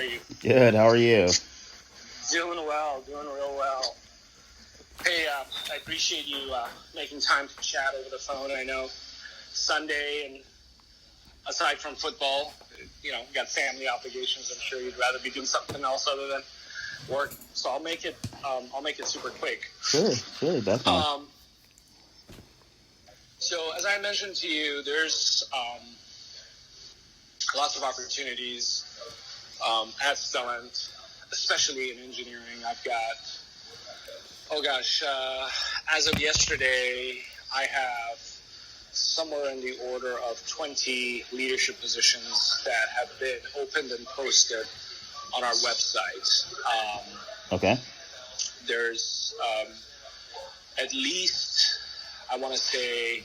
are you? Good. How are you? Doing well. Doing real well. Hey, I appreciate you making time to chat over the phone. I know Sunday, and aside from football, you got family obligations. I'm sure you'd rather be doing something else other than work. So I'll make it super quick. Sure, definitely. So as I mentioned to you, there's lots of opportunities at Stellent, especially in engineering. I've got, as of yesterday, I have somewhere in the order of 20 leadership positions that have been opened and posted on our website. Okay. There's at least, I want to say,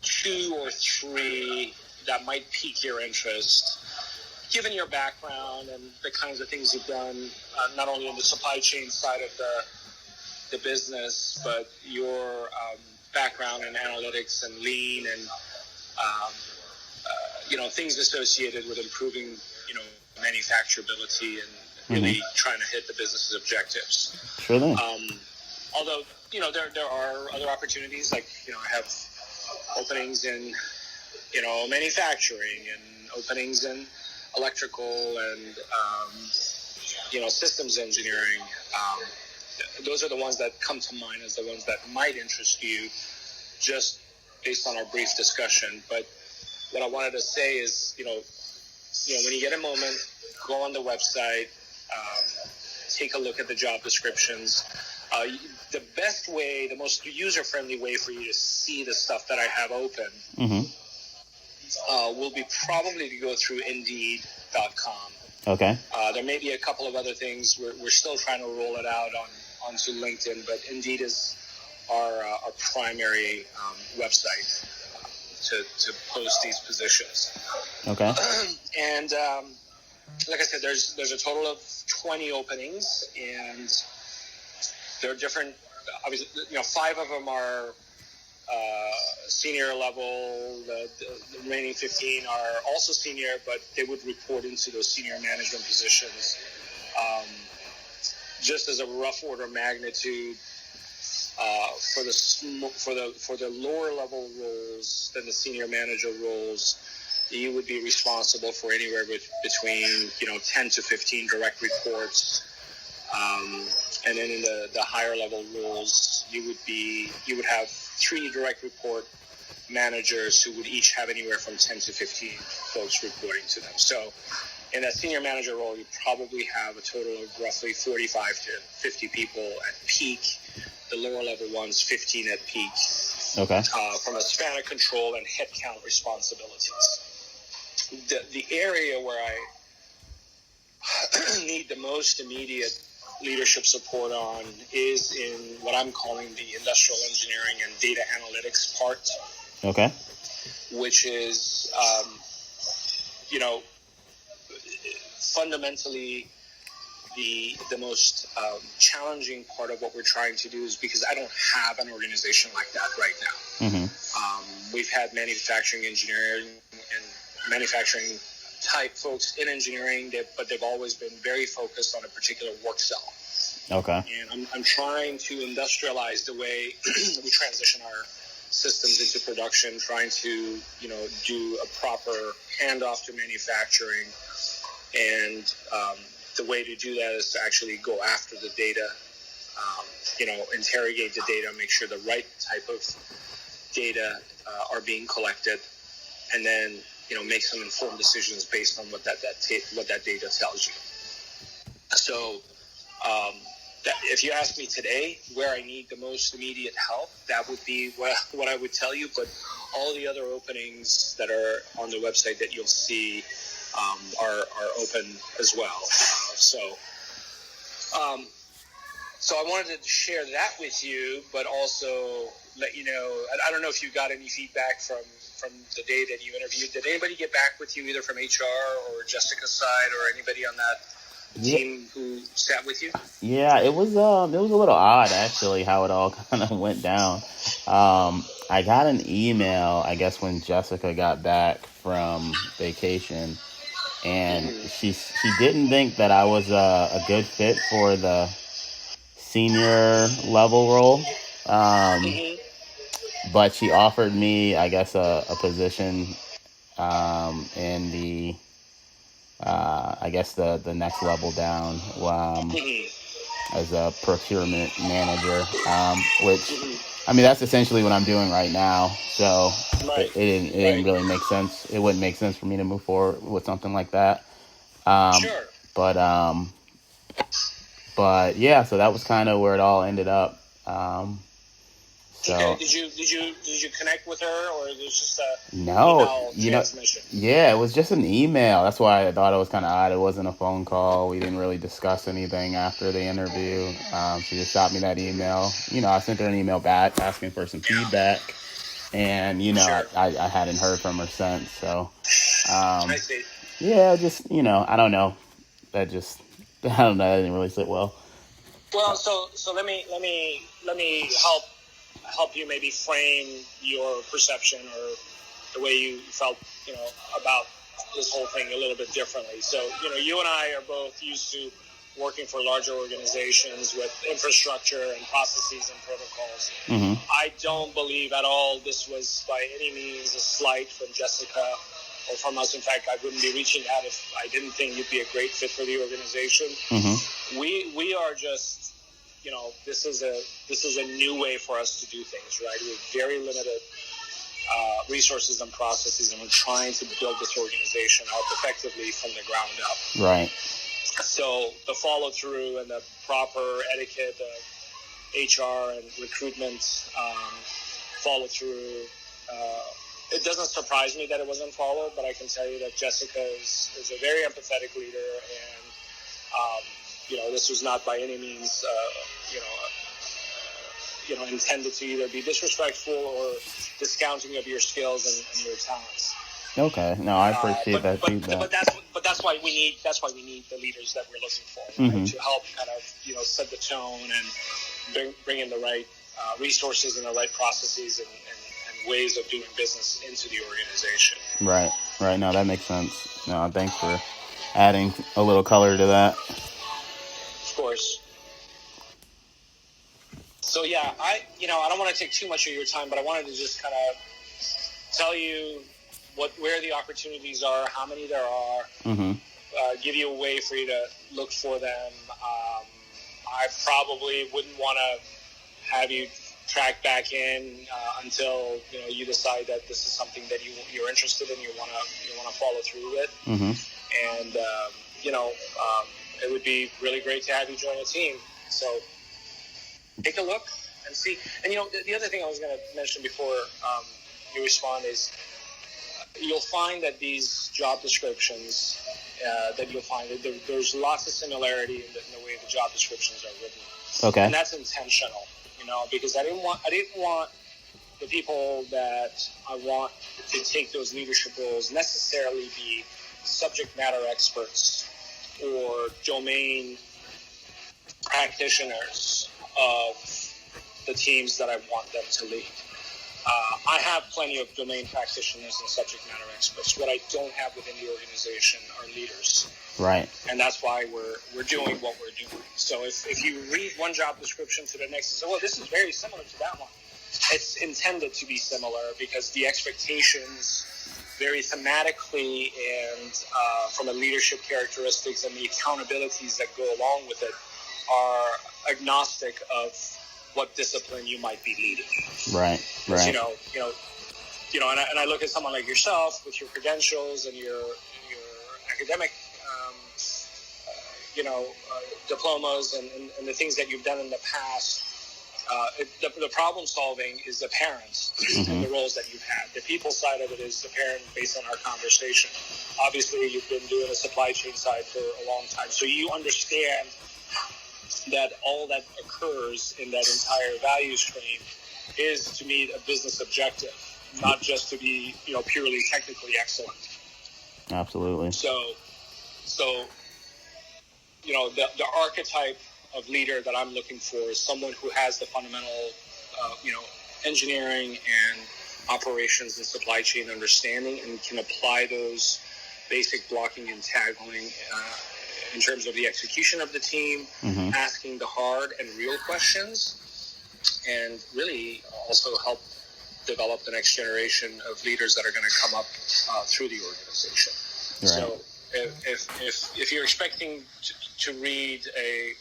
2 or 3 that might pique your interest, given your background and the kinds of things you've done, not only on the supply chain side of the business, but your background in analytics and lean and things associated with improving manufacturability and really trying to hit the business's objectives. Sure thing. Although there are other opportunities, like I have openings in manufacturing and openings in electrical and systems engineering. Those are the ones that come to mind as the ones that might interest you, just based on our brief discussion. But what I wanted to say is, when you get a moment, go on the website, take a look at the job descriptions. The best way, the most user-friendly way for you to see the stuff that I have open will be probably to go through Indeed.com. Okay. There may be a couple of other things. We're still trying to roll it out onto LinkedIn, but Indeed is our primary website to post these positions. Okay. And like I said, there's a total of 20 openings, and there are different. Obviously, 5 of them are senior level. The remaining 15 are also senior, but they would report into those senior management positions. Just as a rough order of magnitude, for the lower level roles than the senior manager roles, you would be responsible for anywhere between 10 to 15 direct reports. And then in the higher level roles, you would have 3 direct report managers who would each have anywhere from 10 to 15 folks reporting to them. So in that senior manager role, you probably have a total of roughly 45 to 50 people at peak. The lower level ones, 15 at peak. Okay. From a span of control and headcount responsibilities. The area where I need the most immediate leadership support on is in what I'm calling the industrial engineering and data analytics part. Okay. Which is, fundamentally the most challenging part of what we're trying to do, is because I don't have an organization like that right now. Mm-hmm. We've had manufacturing engineering and manufacturing type folks in engineering, but they've always been very focused on a particular work cell. Okay. And I'm trying to industrialize the way we transition our systems into production, trying to, do a proper handoff to manufacturing. And the way to do that is to actually go after the data, interrogate the data, make sure the right type of data are being collected, and then, make some informed decisions based on what that data tells you. So, if you ask me today where I need the most immediate help, that would be what I would tell you. But all the other openings that are on the website that you'll see are open as well. So I wanted to share that with you, but also let you know. I don't know if you got any feedback from the day that you interviewed. Did anybody get back with you, either from HR or Jessica's side, or anybody on that team who sat with you? Yeah, it was a little odd, actually, how it all kind of went down. I got an email, I guess, when Jessica got back from vacation, and she didn't think that I was a good fit for the senior level role. But she offered me, I guess, a position in the, I guess, the next level down as a procurement manager, which, I mean, that's essentially what I'm doing right now. So it didn't really make sense. It wouldn't make sense for me to move forward with something like that. Sure. But yeah, so that was kind of where it all ended up. So okay. Did you connect with her, or it was just a no, email transmission? Yeah, it was just an email. That's why I thought it was kind of odd. It wasn't a phone call. We didn't really discuss anything after the interview. She just shot me that email. I sent her an email back asking for some feedback, and Sure. I hadn't heard from her since. So I see. yeah, just I don't know. I don't know. That didn't really sit well. Well, so let me help you maybe frame your perception or the way you felt, about this whole thing a little bit differently. So, you and I are both used to working for larger organizations with infrastructure and processes and protocols. I don't believe at all this was by any means a slight from Jessica or from us. In fact, I wouldn't be reaching out if I didn't think you'd be a great fit for the organization. We are just, this is a new way for us to do things, right? We have very limited resources and processes, and we're trying to build this organization out effectively from the ground up. Right. So the follow through and the proper etiquette of HR and recruitment follow through. It doesn't surprise me that it wasn't followed, but I can tell you that Jessica is a very empathetic leader, and this was not by any means, intended to either be disrespectful or discounting of your skills and your talents. Okay, no, I appreciate that feedback. But that's why we need the leaders that we're looking for, right? To help kind of set the tone and bring in the right resources and the right processes and ways of doing business into the organization. Right. No, that makes sense. No, thanks for adding a little color to that. Of course. So yeah, I don't want to take too much of your time, but I wanted to just kind of tell you where the opportunities are, how many there are, give you a way for you to look for them. I probably wouldn't want to have you track back in until you decide that this is something that you're interested in, you want to follow through with, and it would be really great to have you join a team. So take a look and see. And the other thing I was going to mention before you respond is you'll find that these job descriptions there's lots of similarity in the way the job descriptions are written. Okay. And that's intentional, because I didn't want the people that I want to take those leadership roles necessarily be subject matter experts or domain practitioners of the teams that I want them to lead. I have plenty of domain practitioners and subject matter experts. What I don't have within the organization are leaders. Right. And that's why we're doing what we're doing. So if you read one job description to the next and say, well, this is very similar to that one, it's intended to be similar because the expectations very thematically and from a leadership characteristics and the accountabilities that go along with it are agnostic of what discipline you might be leading. Right. And I look at someone like yourself with your credentials and your academic, diplomas and the things that you've done in the past. The problem solving is apparent in the roles that you've had. The people side of it is apparent based on our conversation. Obviously, you've been doing the supply chain side for a long time, so you understand that all that occurs in that entire value stream is to meet a business objective, not just to be, purely technically excellent. Absolutely. So the archetype of leader that I'm looking for is someone who has the fundamental, engineering and operations and supply chain understanding and can apply those basic blocking and tackling in terms of the execution of the team, asking the hard and real questions, and really also help develop the next generation of leaders that are going to come up through the organization. Right. So if you're expecting to read a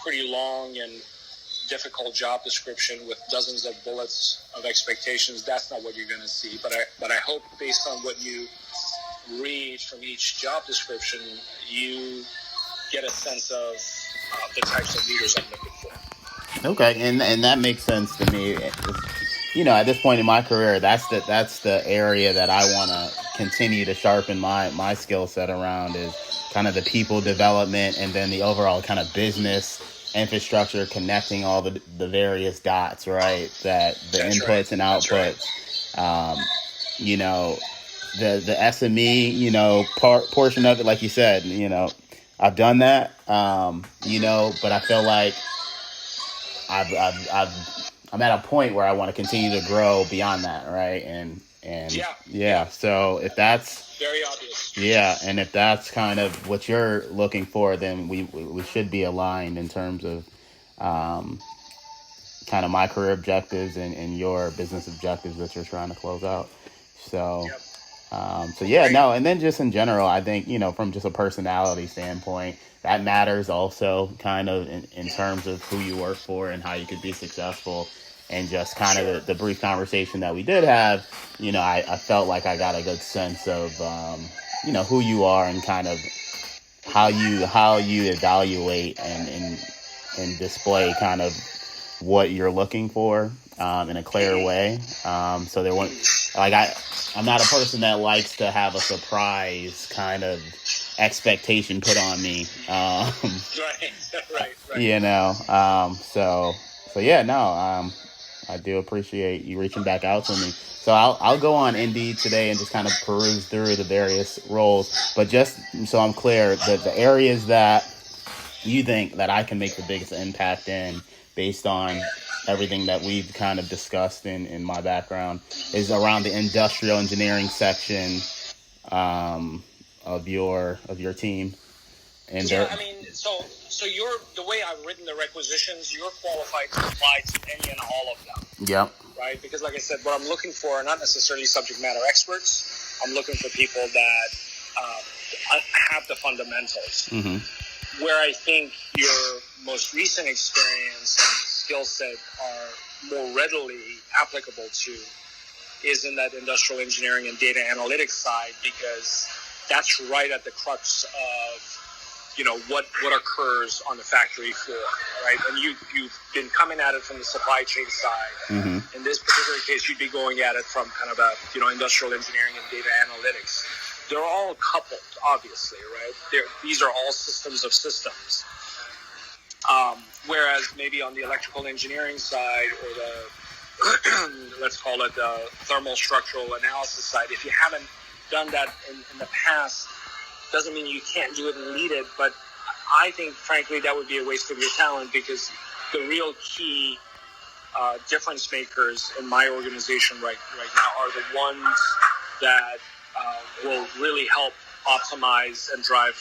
pretty long and difficult job description with dozens of bullets of expectations, that's not what you're going to see. But I hope, based on what you read from each job description, you get a sense of the types of leaders I'm looking for. Okay, and that makes sense to me. You know, at this point in my career, that's the area that I want to continue to sharpen my skill set around, is kind of the people development, and then the overall kind of business infrastructure, connecting all the various dots, right? That the that's inputs right. and outputs. Right. You know, the SME, you know, portion of it, like you said, you know, I've done that. You know, but I feel like I'm at a point where I want to continue to grow beyond that, right? And yeah. So if that's very obvious, yeah, and if that's kind of what you're looking for, then we should be aligned in terms of kind of my career objectives and your business objectives that you're trying to close out. So. Yep. So yeah, no, and then just in general, I think, you know, from just a personality standpoint, that matters also kind of in terms of who you work for and how you could be successful. And just kind of the brief conversation that we did have, you know, I felt like I got a good sense of, you know, who you are and kind of how you evaluate and display kind of what you're looking for in a clear way. So there won't, like, I'm not a person that likes to have a surprise kind of expectation put on me. Right. You know, so yeah, no, I do appreciate you reaching back out to me. So I'll go on Indeed today and just kind of peruse through the various roles. But just so I'm clear, the areas that you think that I can make the biggest impact in, based on everything that we've kind of discussed in my background, is around the industrial engineering section of your team. And yeah, I mean, so you're, the way I've written the requisitions, you're qualified to apply to any and all of them. Yep. Right? Because like I said, what I'm looking for are not necessarily subject matter experts. I'm looking for people that have the fundamentals. Mm-hmm. Where I think your most recent experience and skill set are more readily applicable to is in that industrial engineering and data analytics side, because that's right at the crux of, you know, what occurs on the factory floor, right? And you've been coming at it from the supply chain side. Mm-hmm. In this particular case, you'd be going at it from kind of a, you know, industrial engineering and data analytics. They're all coupled, obviously, right? These are all systems of systems. Whereas maybe on the electrical engineering side, or the, let's call it the thermal structural analysis side, if you haven't done that in the past, doesn't mean you can't do it and lead it. But I think, frankly, that would be a waste of your talent, because the real key difference makers in my organization right now are the ones that will really help optimize and drive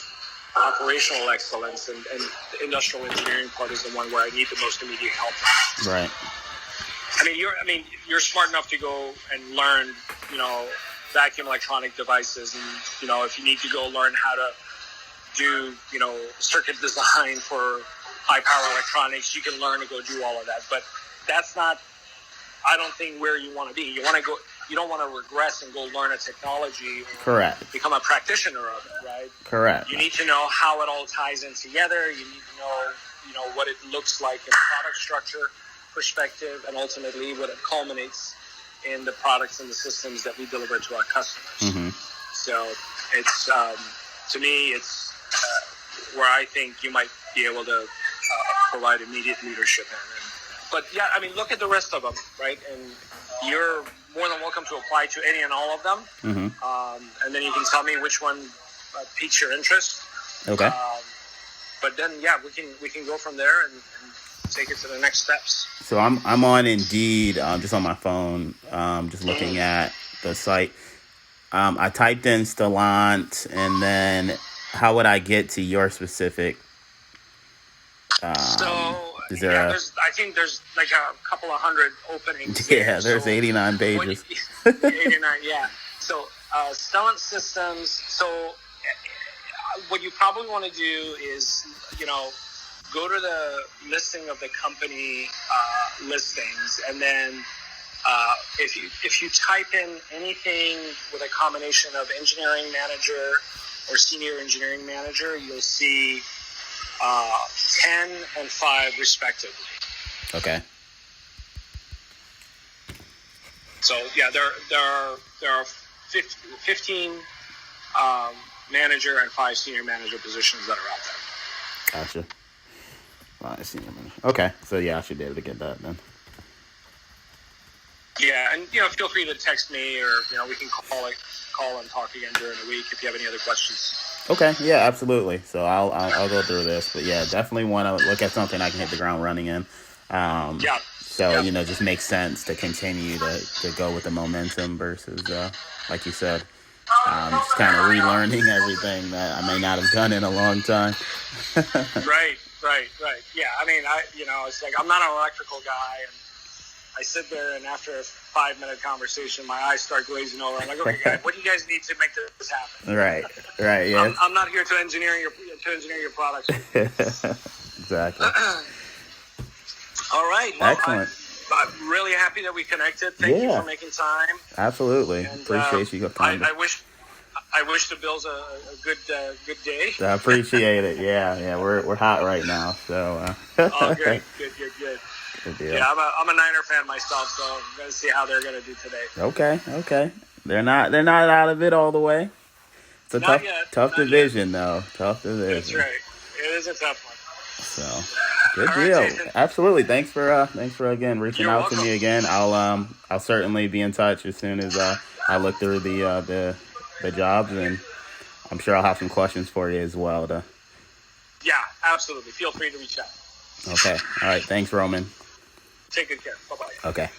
operational excellence, and the industrial engineering part is the one where I need the most immediate help. Right. You're smart enough to go and learn, you know, vacuum electronic devices, and, you know, if you need to go learn how to do, you know, circuit design for high power electronics, you can learn to go do all of that. But that's not, I don't think, where you want to be. You don't want to regress and go learn a technology or correct. become a practitioner of it, right? Correct. You need to know how it all ties in together. You need to know, you know, what it looks like in a product structure perspective, and ultimately what it culminates in the products and the systems that we deliver to our customers. Mm-hmm. So it's, to me, it's where I think you might be able to provide immediate leadership in. But yeah, I mean, look at the rest of them, right? And you're more than welcome to apply to any and all of them. Mm-hmm. And then you can tell me which one piques your interest. Okay. But then, yeah, we can go from there and take it to the next steps. So I'm on Indeed, just on my phone, just looking at the site. I typed in Stellant, and then how would I get to your specific? Is there I think there's like a couple of hundred openings. Yeah, there's 89 pages. 89, yeah. So Stellant Systems. So what you probably want to do is, go to the listing of the company listings, and then if you type in anything with a combination of engineering manager or senior engineering manager, you'll see 10 and 5 respectively. Okay. So yeah, there are 15 manager and 5 senior manager positions that are out there. Gotcha. Senior manager. Okay, so yeah, I should be able to get that then. Yeah, and feel free to text me, or we can call and talk again during the week if you have any other questions. Okay, yeah, absolutely. So I'll go through this, but yeah, definitely want to look at something I can hit the ground running in. So just makes sense to continue to go with the momentum versus, like you said, just kind of relearning everything that I may not have done in a long time. Right. Yeah, I mean, it's like I'm not an electrical guy, and I sit there, and after a 5-minute conversation, my eyes start glazing over. I'm like, okay, guys, what do you guys need to make this happen? Right, yeah. I'm not here to engineer your products. Exactly. All right. Well, excellent. I'm really happy that we connected. Thank you for making time. Absolutely. And, appreciate you coming. I wish the Bills a good day. I appreciate it. Yeah. We're hot right now. So. Oh, good. Good deal. Yeah, I'm a Niner fan myself, so I'm going to see how they're going to do today. Okay. They're not out of it all the way. It's a tough division, though. Tough division. That's right. It is a tough one. So, good deal. Right, absolutely. Thanks for again reaching out to me again. I'll certainly be in touch as soon as I look through the jobs, and I'm sure I'll have some questions for you as well. Yeah, absolutely. Feel free to reach out. Okay. All right. Thanks, Roman. Take good care. Bye-bye. Okay.